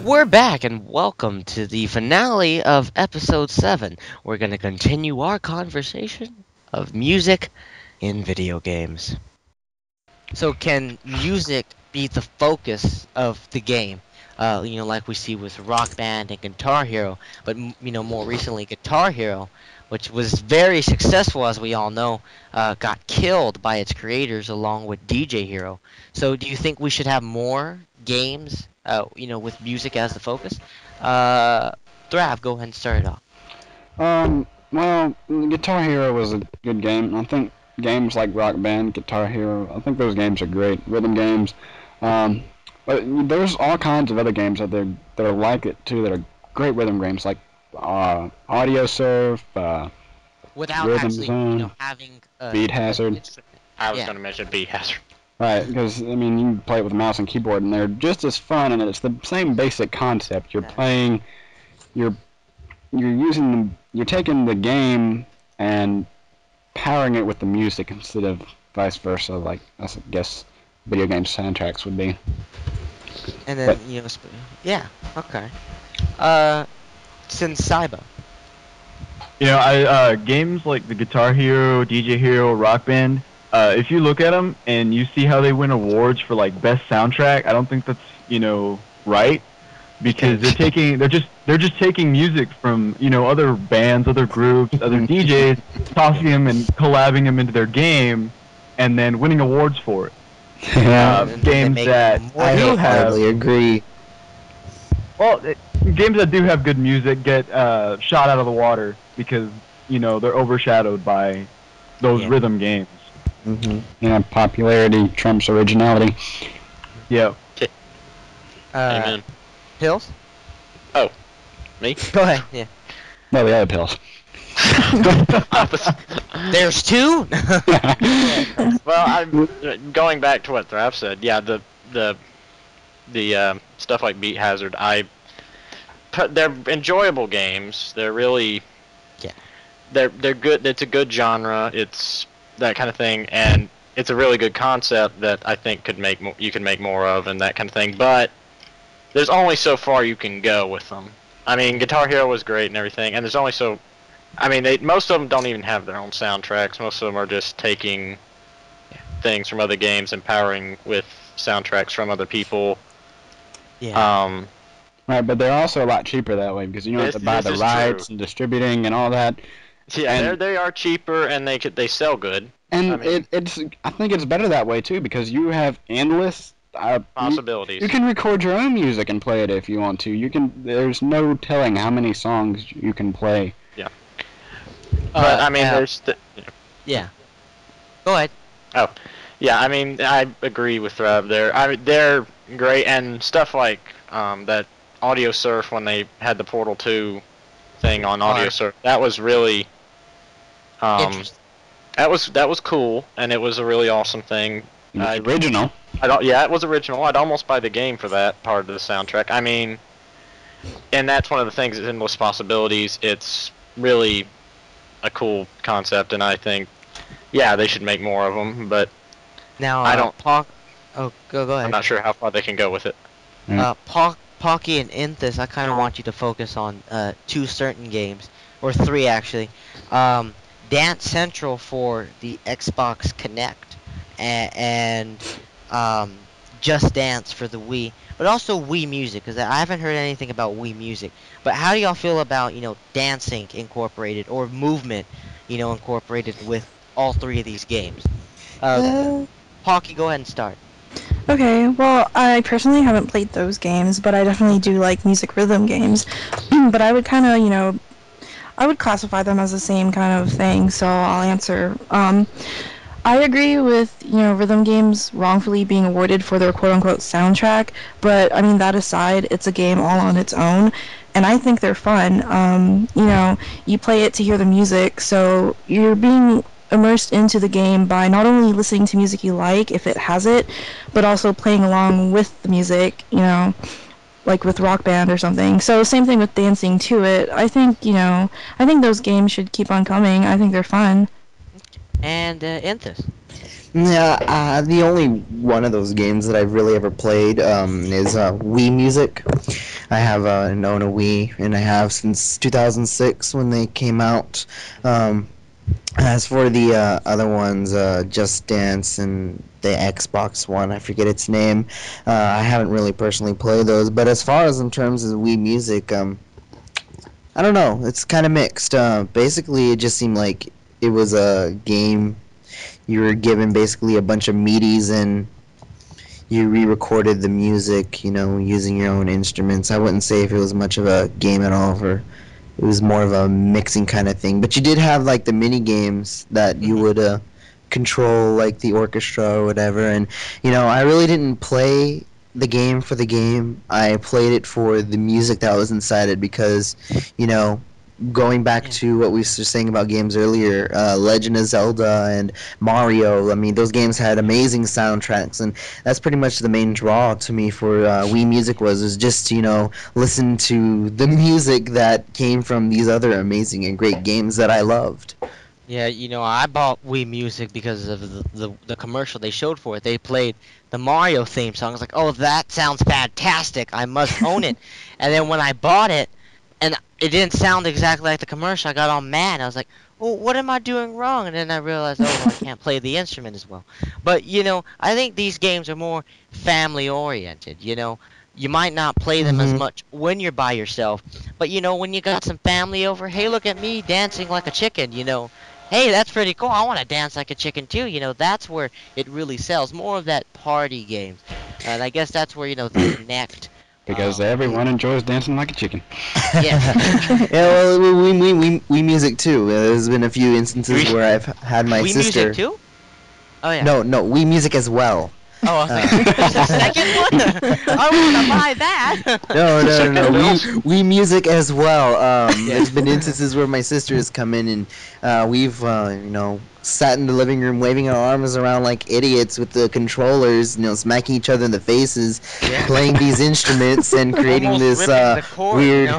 We're back and welcome to the finale of episode 7. We're going to continue our conversation of music in video games. So, can music be the focus of the game? Like we see with Rock Band and Guitar Hero, but more recently, Guitar Hero, which was very successful, as we all know, got killed by its creators along with DJ Hero. So, do you think we should have more games, with music as the focus? Thrav, go ahead and start it off. Well, Guitar Hero was a good game. I think games like Rock Band, Guitar Hero, I think those games are great. Rhythm games. Um, but there's all kinds of other games that are like it too that are great rhythm games like Audio Surf, Without Rhythm actually, Zone, having Beat an Hazard. instrument. I was Yeah. going to mention Beat Hazard. Right, because I mean you can play it with a mouse and keyboard and they're just as fun and it's the same basic concept. You're you're taking the game and powering it with the music instead of vice versa, like I guess video game soundtracks would be. And But then, yeah, okay. Uh, Sinsaiba. Games like the Guitar Hero, DJ Hero, Rock Band. If you look at them and you see how they win awards for like best soundtrack, I don't think that's right because they're just taking music from other bands, other groups, other DJs, tossing them and collabing them into their game, and then winning awards for it. yeah, And then they Games make that more I do hits. have wholeheartedly agree. well, games that do have good music get shot out of the water because they're overshadowed by those Yeah. rhythm games. Hmm. popularity trumps originality. Yeah. Uh, Amen. Pills? Oh, me? Go ahead, yeah. No, the other pills. Opposite. There's two? Well, I'm going back to what Thrav said. Yeah, the stuff like Beat Hazard. They're enjoyable games. They're really Yeah. They're good. It's a good genre. It's that kind of thing, and it's a really good concept that I think you can make more of and that kind of thing. But there's only so far you can go with them. I mean, Guitar Hero was great and everything, and there's only so. I mean, most of them don't even have their own soundtracks. Most of them are just taking things from other games and powering with soundtracks from other people. Yeah. Right, but they're also a lot cheaper that way because you don't have to buy This the is rights true. and distributing and all that. Yeah, And- they are cheaper and they sell good. And I mean- I think it's better that way too because you have endless Possibilities. You can record your own music and play it if you want to. There's no telling how many songs you can play. But I mean, yeah. there's Yeah. Go ahead. yeah. I mean, I agree with Thrav there. I mean, they're great and stuff like that Audio Surf when they had the Portal 2 thing on Audio Surf. That was really Interesting. that was cool and it was a really awesome thing. It was original. Yeah, it was original. I'd almost buy the game for that part of the soundtrack. I mean, and that's one of the things. It's endless possibilities. It's really a cool concept, and I think, yeah, they should make more of them. But Now, I don't. Oh, go I'm ahead. not sure how far they can go with it. Pawkie and Enthis, I kind of want you to focus on two certain games, or three actually. Dance Central for the Xbox Kinect, and Just Dance for the Wii, but also Wii Music, because I haven't heard anything about Wii Music. But how do y'all feel about, dancing incorporated, or movement, incorporated with all three of these games? Uh, Pawkie, go ahead and start. okay, well, I personally haven't played those games, but I definitely do like music rhythm games. But I would kind of, I would classify them as the same kind of thing, so I'll answer. I agree with, rhythm games wrongfully being awarded for their quote-unquote soundtrack, but, I mean, that aside, it's a game all on its own, and I think they're fun. You play it to hear the music, so you're being immersed into the game by not only listening to music you like, if it has it, but also playing along with the music, like with Rock Band or something. So same thing with dancing to it. I think those games should keep on coming. I think they're fun. And Enthis. Yeah, the only one of those games that I've really ever played is Wii Music. I have and own a Wii, and I have since 2006 when they came out. Um, as for the other ones, Just Dance and the Xbox One, I forget its name. I haven't really personally played those, but as far as in terms of Wii Music, I don't know. It's kind of mixed. Basically, it just seemed like it was a game. You were given basically a bunch of MIDIs and you re-recorded the music, using your own instruments. I wouldn't say if it was much of a game at all, or it was more of a mixing kind of thing. But you did have like the mini games that you would control, like the orchestra or whatever. And I really didn't play the game for the game. I played it for the music that was inside it because, you know, going back Yeah. to what we were saying about games earlier, Legend of Zelda and Mario. I mean, those games had amazing soundtracks, and that's pretty much the main draw to me for Wii Music was just listen to the music that came from these other amazing and great games that I loved. Yeah, I bought Wii Music because of the commercial they showed for it. They played the Mario theme song. I was like, oh, that sounds fantastic. I must own it. And then when I bought it, and it didn't sound exactly like the commercial, I got all mad. I was like, well, what am I doing wrong? And then I realized, oh, well, I can't play the instrument as well. But, I think these games are more family-oriented, You might not play them as Hmm. much when you're by yourself, but, when you got some family over, hey, look at me dancing like a chicken. Hey, that's pretty cool. I want to dance like a chicken too. That's where it really sells. More of that party games. And I guess that's where, the Connect. Because Really. everyone enjoys dancing like a chicken. Yeah. Yeah, well, we music too. There's been a few instances where I've had my We Music sister. too? Oh, yeah. No, we music as well. Oh, I was like, Uh, there's a second one? I want to buy that. no. Pillz? We music as well. Yeah. There's been instances where my sister has come in and we've sat in the living room waving our arms around like idiots with the controllers, smacking each other in the faces, Yeah. playing these instruments and creating Almost this ripping the cord, weird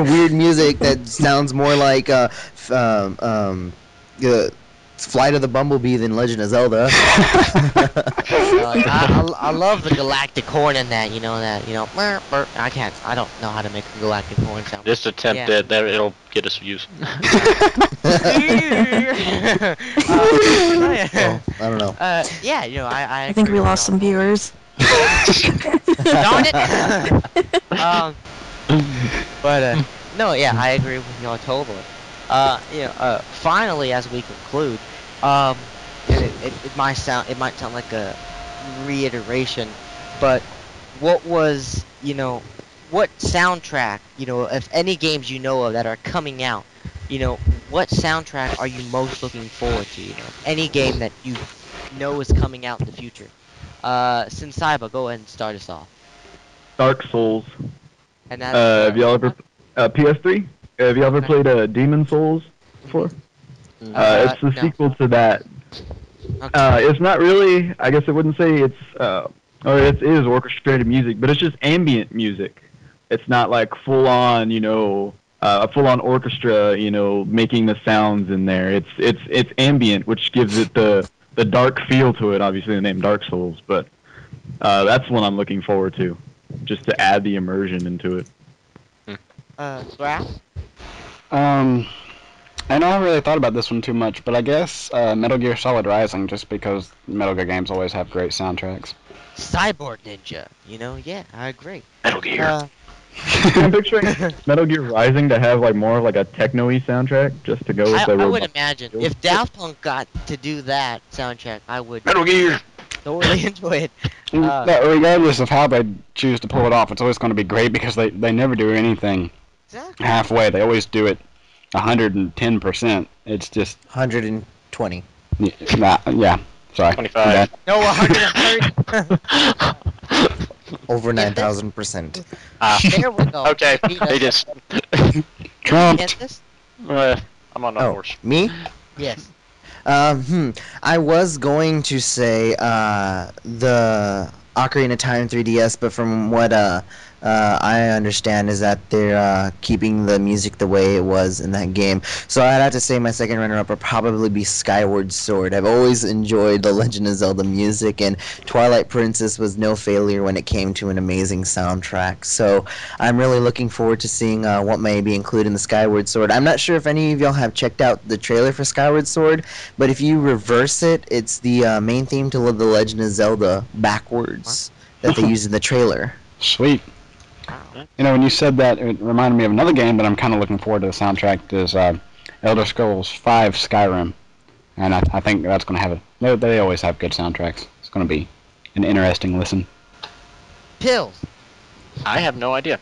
weird music that sounds more like uh, Flight of the Bumblebee than Legend of Zelda. Like, I love the galactic horn in that, I don't know how to make a galactic horn sound. Just attempt Yeah. it. That it'll get us views. Oh, yeah. Well, I don't know. Yeah, I think agree we with lost y'all some viewers. Darn it! But no, yeah, I agree with y'all totally. Finally, as we conclude, and it might sound like a reiteration, but what soundtrack, if any games of that are coming out, what soundtrack are you most looking forward to? Any game that you know is coming out in the future. Sinsaiba, go ahead and start us off. Dark Souls. And that's Have y'all ever PS3? Have you ever Okay. played Demon Souls before? It's the No. sequel to that. Okay. It's not really. I guess I wouldn't say it's. Or it is orchestrated music, but it's just ambient music. It's not like full on, a full on orchestra, making the sounds in there. It's ambient, which gives it the dark feel to it. Obviously, the name Dark Souls, but that's one I'm looking forward to, just to add the immersion into it. Graph? Um, and I haven't really thought about this one too much, but I guess Metal Gear Solid Rising, just because Metal Gear games always have great soundtracks. Cyborg Ninja. Yeah, I agree. Metal Gear. I'm picturing Metal Gear Rising to have like more of like a techno-y soundtrack, just to go with the I would robot. imagine if Daft Punk got to do that soundtrack, I would Metal Gear. totally enjoy it. Regardless of how they choose to pull it off, it's always going to be great because they never do anything Exactly. halfway. They always do it 110%. It's just 120. yeah. Sorry. 25. No, 130. Over Enthis? 9,000%. There we go. Okay, Beat us they up. just. Trumped. Enthis? I'm on a Oh, horse. me? Yes. I was going to say the Ocarina of Time 3DS, but from what I understand is that they're keeping the music the way it was in that game. So I'd have to say my second runner-up would probably be Skyward Sword. I've always enjoyed the Legend of Zelda music, and Twilight Princess was no failure when it came to an amazing soundtrack. So I'm really looking forward to seeing what may be included in the Skyward Sword. I'm not sure if any of y'all have checked out the trailer for Skyward Sword, but if you reverse it, it's the main theme to The Legend of Zelda backwards that they use in the trailer. Sweet. Wow. You know, when you said that, it reminded me of another game that I'm kind of looking forward to the soundtrack. Is Elder Scrolls V Skyrim, and I think that's going to have a. They always have good soundtracks. It's going to be an interesting listen. Pillz. I have no idea.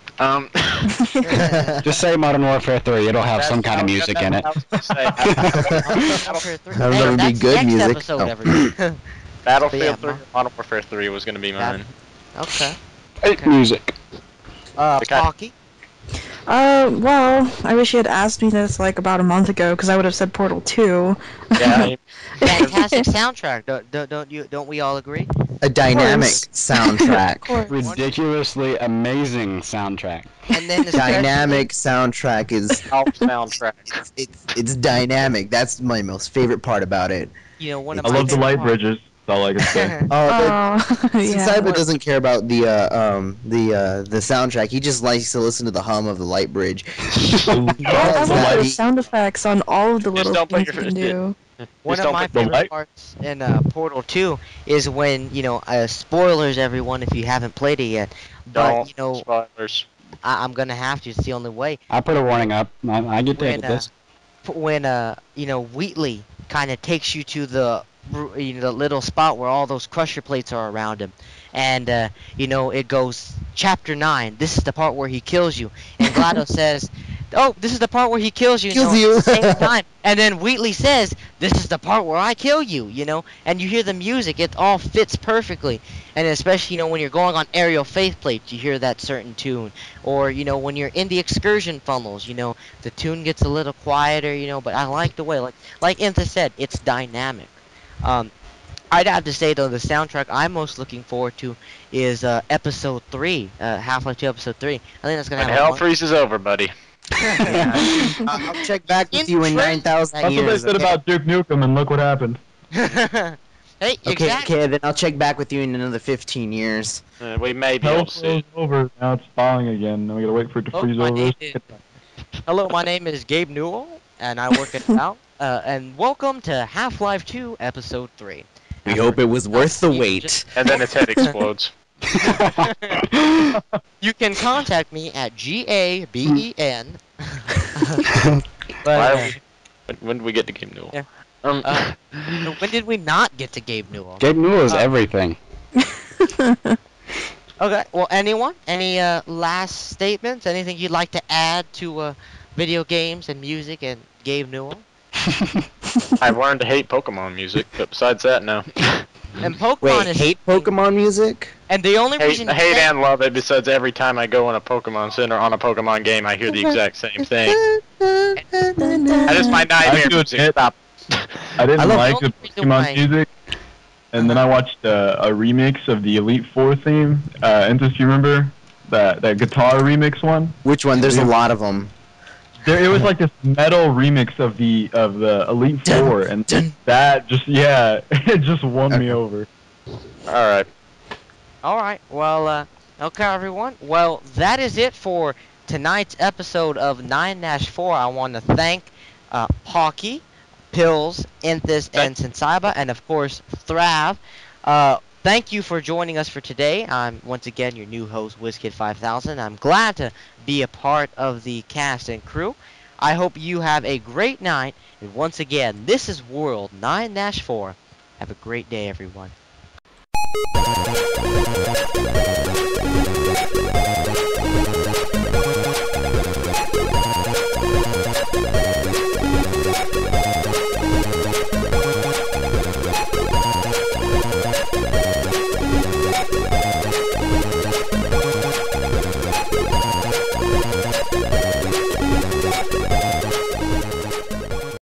Just say Modern Warfare 3. It'll have some kind of That's music what in it. I was gonna say. That'll never be that's good next music. episode, Oh. everyone. Battlefield But yeah, 3 or Modern Warfare 3 was gonna be mine. Okay. Hate music. Okay. Pawkie. Well, I wish you had asked me this like about a month ago, because I would have said Portal 2. Yeah. Fantastic soundtrack. Don't we all agree? A dynamic course. soundtrack. Of course. Ridiculously amazing soundtrack. And then especially- Dynamic soundtrack is Our soundtrack. it's dynamic. That's my most favorite part about it. You know, one of I my love the favorite light parts- bridges. That's all I can say. Oh, yeah. Sinsaiba doesn't care about the soundtrack. He just likes to listen to the hum of the light bridge. I Loves love that. those sound effects on all of the little don't put things you your- can do. One Just of don't my put the favorite light- parts in Portal 2 is when, spoilers everyone if you haven't played it yet. But, Don't spoilers. I'm gonna have to. It's the only way. I put a warning up. I get to When, edit this. when Wheatley kind of takes you to the the little spot where all those crusher plates are around him, and it goes chapter 9. This is the part where he kills you, and GLaDOS says, "Oh, this is the part where he kills you." Kills you. At the same time, and then Wheatley says, "This is the part where I kill you." And you hear the music; it all fits perfectly, and especially when you're going on aerial faith plates, you hear that certain tune, or when you're in the excursion funnels, the tune gets a little quieter, but I like the way, like Enthis said, it's dynamic. I'd have to say though, the soundtrack I'm most looking forward to is episode 3, Half-Life 2 episode 3. I think that's gonna When have hell freezes over, buddy. I'll check back with you in 9,000 That's what they years. said about Duke Nukem, and look what happened. Hey, Okay, exactly. okay, then I'll check back with you in another 15 years. We may be Hell able to see froze it. over. Now it's thawing again. Now we gotta wait for it to Oh, freeze my over. name is- Hello, my name is Gabe Newell, and I work at Valve. And welcome to Half-Life 2 episode 3. We hope it was worth the wait. And then its head explodes. You can contact me at GABEN. Why when did we get to Game Newell? Yeah. Um, When did we not get to Gabe Newell? Gabe Newell is everything. Okay, well, anyone? Any last statements? Anything you'd like to add to video games and music and Gabe Newell? I've learned to hate Pokemon music, but besides that, no. And Pokemon Wait, is hate Pokemon music? And the only hate reason you hate say- and love it. Besides, every time I go in a Pokemon Center on a Pokemon game, I hear the exact same thing. That is my I nightmare have to music. admit- Stop. I didn't I love like the the only reason why- Pokemon music, and then I watched a remix of the Elite Four theme. Enthis, you remember that guitar remix one? Which one? There's a lot of them. It was like this metal remix of the Elite Dun, Four, and dun. that just it just won me Okay. over. All right. Alright, well, okay, everyone. Well, that is it for tonight's episode of 9-4. I want to thank Pawkie, Pillz, Enthis, and Sinsaiba, and of course, Thrav. Thank you for joining us for today. I'm once again your new host, WizKid5000. I'm glad to be a part of the cast and crew. I hope you have a great night. And once again, this is World 9-4. Have a great day, everyone.